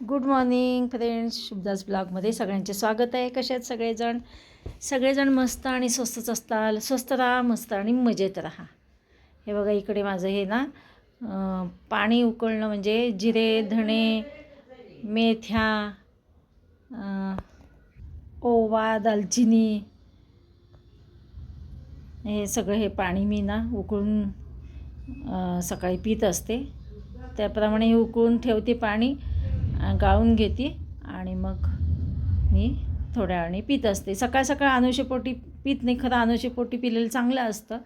Good morning friends, शुभदास ब्लॉगमध्ये सगळ्यांचे स्वागत आहे. कसे आहेत सगळेजण मस्त आणि स्वस्तच असताल. स्वस्त राहा, मस्त आणि मजेत राहा. हे बघा इकडे माझं हे ना पाणी उकळणं म्हणजे जिरे, धणे, मेथ्या, ओवा, दालचिनी हे सगळं हे पाणी मी ना उकळून सकाळी पीत असते. त्याप्रमाणे हे उकळून ठेवते, पाणी गाळून घेते आणि मग मी थोड्या वेळाने पीत असते. सकाळ सकाळ अनुषेपोटी पीत नाही, खरं अनुषेपोटी पिलेलं चांगलं असतं,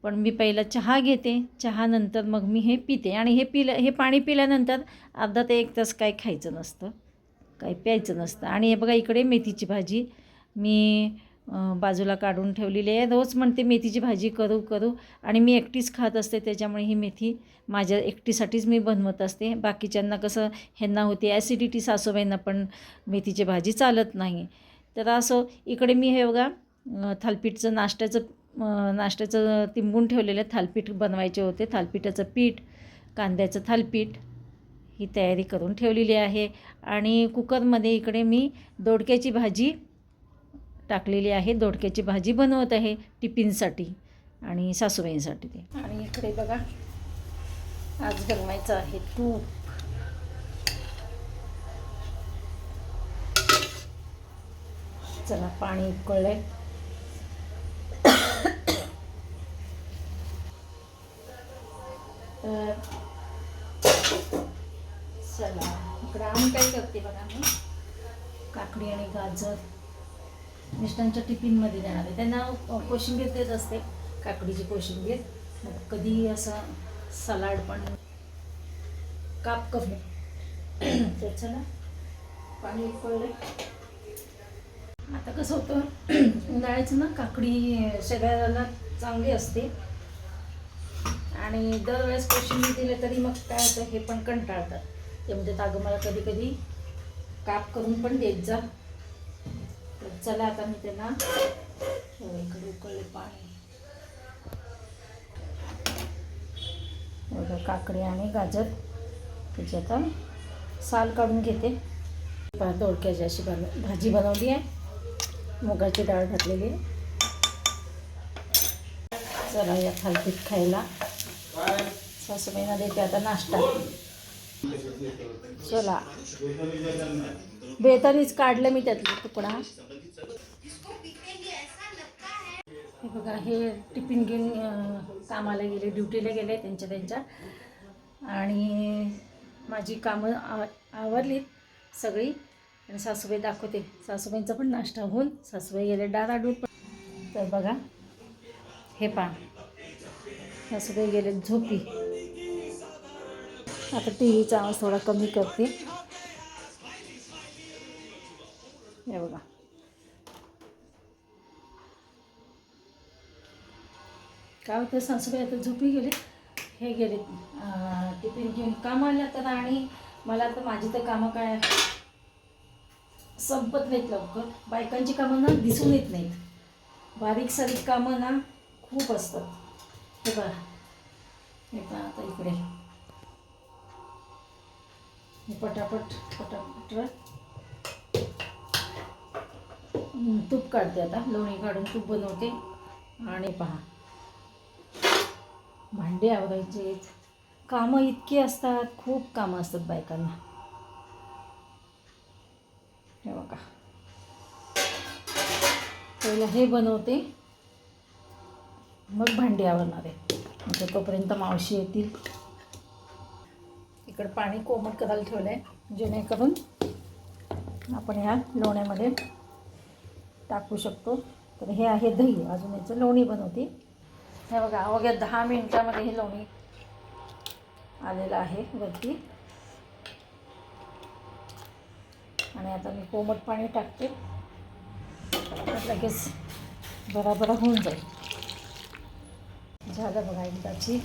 पण मी पहिला चहा घेते. चहानंतर मग मी हे पिते. आणि हे पाणी पिल्यानंतर अर्धा ते 1 तास काही खायचं नसतं, काही प्यायचं नसतं. आणि हे बघा इकडे मेथीची भाजी मी बाजूला काढून ठेवलेली आहे. रोज म्हणते मेथीची भाजी करू आणि मी एकटीच खात असते, त्याच्यामुळे ही मेथी माझ्या एकटीसाठीच मी बनवत असते. बाकीच्यांना कसं ह्यांना होते ॲसिडिटी, सासूबाईंना पण मेथीची भाजी चालत नाही. तर असं इकडे मी हे बघा थालीपीठचं नाश्त्याचं तिंबून ठेवलेलं थालीपीठ बनवायचे होते. थालीपीठाचं पीठ, कांद्याचं थालीपीठ ही तयारी करून ठेवलेली आहे. आणि कुकरमध्ये इकडे मी दोडक्याची भाजी टाकलेली आहे. दोडक्याची भाजी बनवत आहे टिफिनसाठी आणि सासूबाईंसाठी ते. आणि इकडे बघा आज बनवायचं आहे तूप. चला पाणी उकळलंय. तर चला इकडं आम्ही काय करते बघा, मी काकडी आणि गाजर मिस्टरांच्या टिफिनमध्ये देणार आहे. त्यांना कोशिंबीर देत असते, काकडीची कोशिंबीर. मग कधी असं सलाड पण काप कमी. तर चला पाणी उकळलं. आता कसं होतं उन्हाळ्याचं ना, काकडी शरीराला चांगली असते आणि दरवेळेस कोशिंबीर दिले तरी मग काय होतं, हे पण कंटाळतात. ते म्हणजे अगं मला कधी कधी काप करून पण देत जा. तर चला आता मी त्यांना इकडे उकळले पाणी. काकडी आणि गाजर त्याची आता साल काढून घेते. दोडक्याची अशी भाजी बनवली आहे, मुगाची डाळ घातलेली आहे. चला या थालीपीठ खायला. सासूबाईंना देते आता नाश्ता. चला बेतानीच काढलं मी त्यातला तुकडा. हे बघा हे टिफिन घेऊन कामाला गेले, ड्युटीला गेले त्यांच्या. आणि माझी कामं आवरलीत सगळी. आणि सासूबाई दाखवते, सासूबाईंचा पण नाश्ता होऊन सासूबाई गेले डाळ दूध. तर बघा हे सासूबाई गेले झोपी. आता टी व्हीचा आवाज थोडा कमी करते. हे बघा काय होतं, सासूबाई आता झोपी गेले. हे गेले टिफिन घेऊन कामाला. तर आणि मला तर माझी तर कामं काय संपत नाहीत लवकर. बायकांची कामं ना दिसून येत नाहीत. बारीक सारीक कामं ना खूप असतात. हे बघा आता इकडे पटापट तूप काढते. आता लोणी काढून तूप बनवते. आणि पहा भांडे आवरायचे, कामं इतकी असतात, खूप कामं असतात बायकांना. हे बघा पहिला हे बनवते, मग भांडी आवरणार आहे. म्हणजे तोपर्यंत मावशी येतील. इकडं पाणी कोमट करायला ठेवलं आहे, जेणेकरून आपण ह्या लोण्यामध्ये टाकू शकतो. तर हे आहे दही, अजून याचं लोणी बनवते. हे बघा अवघ्या 10 मिनिटामध्ये हे लोणी आलेलं आहे वरती. आणि आता मी कोमट पाणी टाकते, लगेच बराबर होऊन जाईल. झालं बघा एकदाची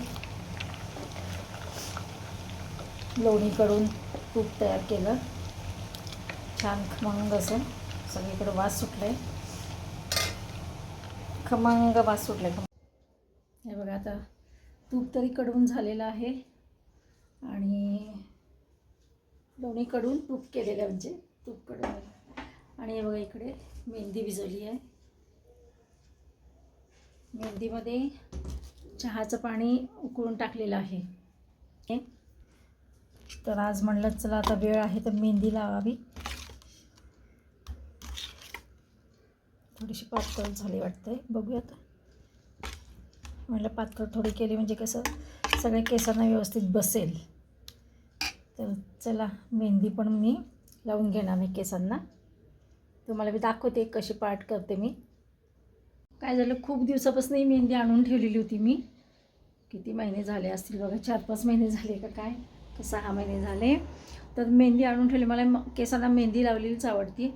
लोणी करून तूप तयार केलं. छान खमंग असं सगळीकडे वास सुटले, खमंग वास सुटले. हे बघा आता तूप तरी कडवून झालेलं आहे. आणि दोन्हीकडून तूप केलेलं आहे, म्हणजे तूप कडून. आणि हे बघा इकडे मेहंदी भिजवली आहे. मेहंदीमध्ये चहाचं पाणी उकळून टाकलेलं आहे. तर आज म्हणलं चला आता वेळ आहे तर मेहंदी लावावी. थोडीशी पातळ झाली वाटते, बघूयात. म्हटलं पातळ थोडी केली म्हणजे कसं सगळ्या केसांना व्यवस्थित बसेल. तर चला मेहंदी पण मी लावून घेणार आहे केसांना. तुम्हाला मी दाखवते कशी पार्ट करते मी. काय झालं, खूप दिवसापासून ही मेहंदी आणून ठेवलेली होती मी. किती महिने झाले असतील बघा, 4-5 महिने झाले का काय, 6 महिने झाले. तर मेहंदी आणून ठेवली. मला केसांना मेहंदी लावलेलीच आवडती.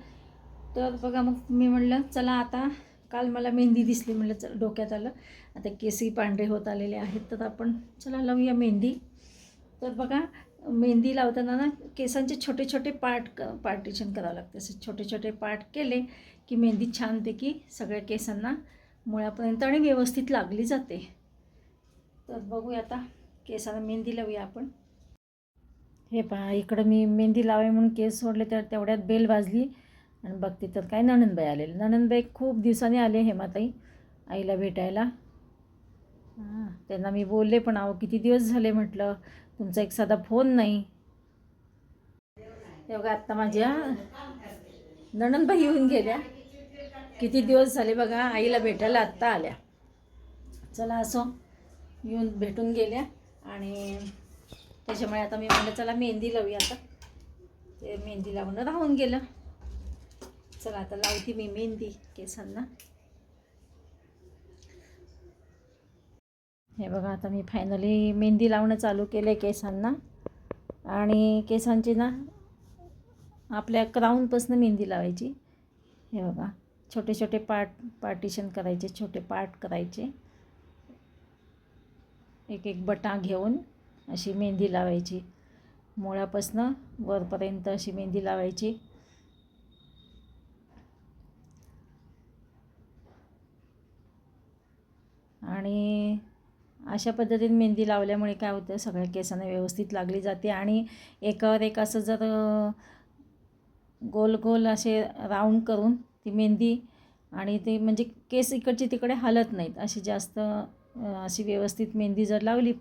तर बघा मग मी म्हणलं चला आता, काल मला मेहंदी दिसली, म्हणलं चला डोक्यात आलं आता केसही पांढरे होत आलेले आहेत तर आपण चला लावूया मेहंदी. तर बघा मेहंदी लावताना ना केसांचे छोटे छोटे पार्टिशन करावं लागतं. असे छोटे छोटे पार्ट केले की मेहंदी छानपैकी सगळ्या केसांना मुळापर्यंत आणि व्यवस्थित लागली जाते. तर बघूया आता केसांना मेहंदी लावूया आपण. हे पहा इकडं मी मेहंदी लावाय म्हणून केस सोडले तर तेवढ्यात बेल वाजली आणि बघते तर काय नणंदबाई आलेले. नणंदबाई खूप दिवसांनी आले हेमाताई आईला भेटायला. त्यांना मी बोलले पण अहो किती दिवस झाले म्हटलं तुमचा एक साधा फोन नाही. हे बघा आत्ता माझ्या नणंदबाई येऊन गेल्या. किती दिवस झाले बघा आईला भेटायला आत्ता आल्या. चला असो, येऊन भेटून गेल्या आणि त्याच्यामुळे आता मी म्हटलं चला मेहंदी लावूया. आता ते मेहंदी लावणं राहून गेलं. चला आता लावते मी मेहंदी केसांना. हे बघा आता मी फायनली मेहंदी लावणं चालू केलं आहे केसांना. आणि केसांची ना आपल्या क्राऊनपासून मेहंदी लावायची. हे बघा छोटे छोटे पार्टिशन करायचे, छोटे पार्ट करायचे. एक एक बटा घेऊन अशी मेहंदी लावायची. मुळापासून वरपर्यंत अशी मेहंदी लावायची. आणि अशा पद्धतीने मेहंदी लावल्यामुळे काय होतं सगळ्या केसांना व्यवस्थित लागली जाते. आणि एकावर एक असं जर गोल गोल असे राऊंड करून ती मेहंदी आणि ते म्हणजे केस इकडची तिकडे हलत नाहीत अशी जास्त अशी व्यवस्थित मेहंदी जर लावली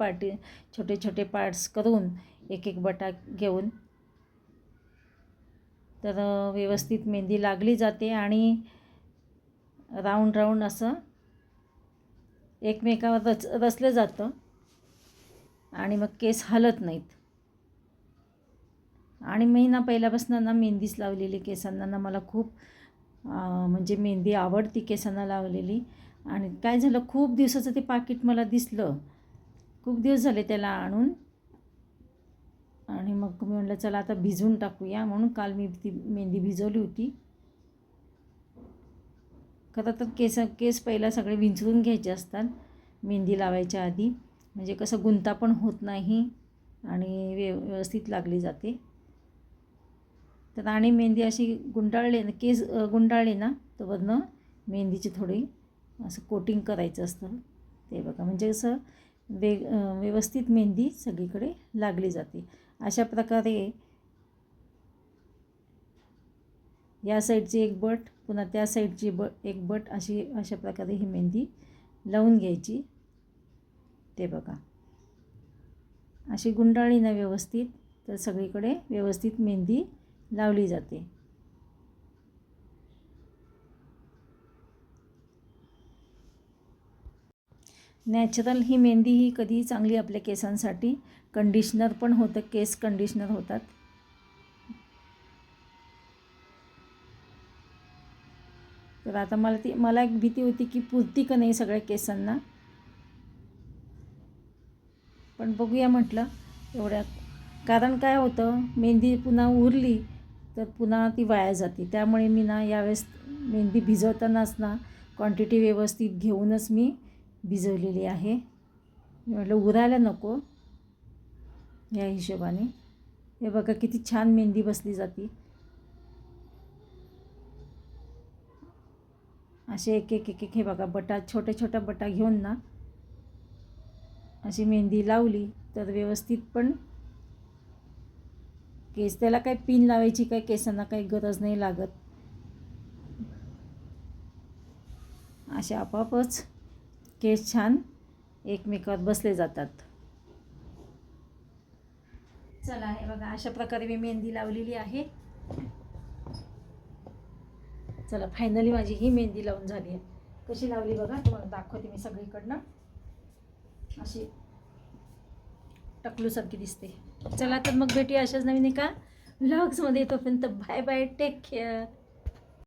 छोटे छोटे पार्ट्स करून एक एक बटा घेऊन तर व्यवस्थित मेहंदी लागली जाते. आणि राऊंड राऊंड असं एकमेकावर रचलं जातं आणि मग केस हलत नाहीत. आणि मी ना पहिल्यापासून ना मेहंदीच लावलेली केसांना ना मला खूप म्हणजे मेहंदी आवडती केसांना लावलेली. आणि काय झालं खूप दिवसाचं ते पाकिट मला दिसलं, खूप दिवस झाले त्याला आणून. आणि मग मी म्हटलं चला आता भिजवून टाकूया म्हणून काल मी ती मेहंदी भिजवली होती. खरं तर केस पहिला सगळे विंचरून घ्यायचे असतात मेहंदी लावायच्या आधी, म्हणजे कसं गुंता पण होत नाही आणि व्यवस्थित लागली जाते. तर आणि मेहंदी अशी केस गुंडाळली ना तर वरनं मेहंदीची थोडी असं कोटिंग करायचं असतं. ते बघा म्हणजे असं व्यवस्थित मेहंदी सगळीकडे लागली जाते. अशा प्रकारे या साईडची एक बट पुन्हा त्या साईडची एक बट अशा प्रकारे ही मेहंदी लावून घ्यायची. ते बघा अशी गुंडाळी ना व्यवस्थित तर सगळीकडे व्यवस्थित मेहंदी लावली जाते. नॅचरल ही मेहंदी ही कधीही चांगली आपल्या केसांसाठी. कंडिशनर पण होतं, केस कंडिशनर होतात. तर आता मला एक भीती होती की पुरती का नाही सगळ्या केसांना, पण बघूया म्हटलं एवढ्या. कारण काय होतं मेहंदी पुन्हा उरली तर पुन्हा ती वाया जाते. त्यामुळे मी ना यावेळेस मेहंदी भिजवतानाच ना क्वांटिटी व्यवस्थित घेऊनच मी भिजवलेली आहे. म्हटलं उरायला नको या हिशोबाने. हे बघा किती छान मेहंदी बसली जाते. असे एक एक एक एक हे बघा बटा छोट्या छोट्या बटा घेऊन ना अशी मेहंदी लावली तर व्यवस्थित पण केस, त्याला काही पिन लावायची काही केसांना काही गरज नाही लागत. असे आपोआपच केस छान एकमेकावर बसले जातात. चला, हे बघा अशा प्रकारे मी मेहंदी लावलेली आहे. चला, फायनली माझी ही मेहंदी लावून झाली आहे. कशी लावली बघा, तुम्हाला दाखवते मी सगळीकडनं. अशी टकलूसारखी दिसते. चला तर मग भेटूया अशाच नवीन एका व्लॉग्समध्ये. तोपर्यंत बाय बाय, टेक केअर.